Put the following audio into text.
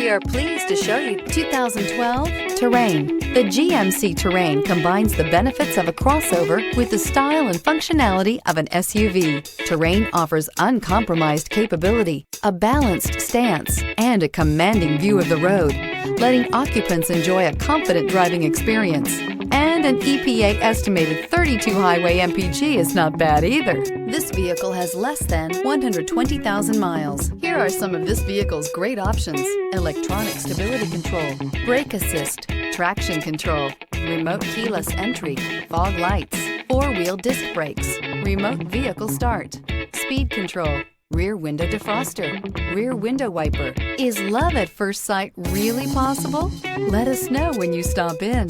We are pleased to show you 2012 Terrain. The GMC Terrain combines the benefits of a crossover with the style and functionality of an SUV. Terrain offers uncompromised capability, a balanced stance, and a commanding view of the road, letting occupants enjoy a confident driving experience. And an EPA estimated 32 highway MPG is not bad either. This vehicle has less than 120,000 miles. Here are some of this vehicle's great options: electronic stability control, brake assist, traction control, remote keyless entry, fog lights, four-wheel disc brakes, remote vehicle start, speed control, rear window defroster, rear window wiper. Is love at first sight really possible? Let us know when you stop in.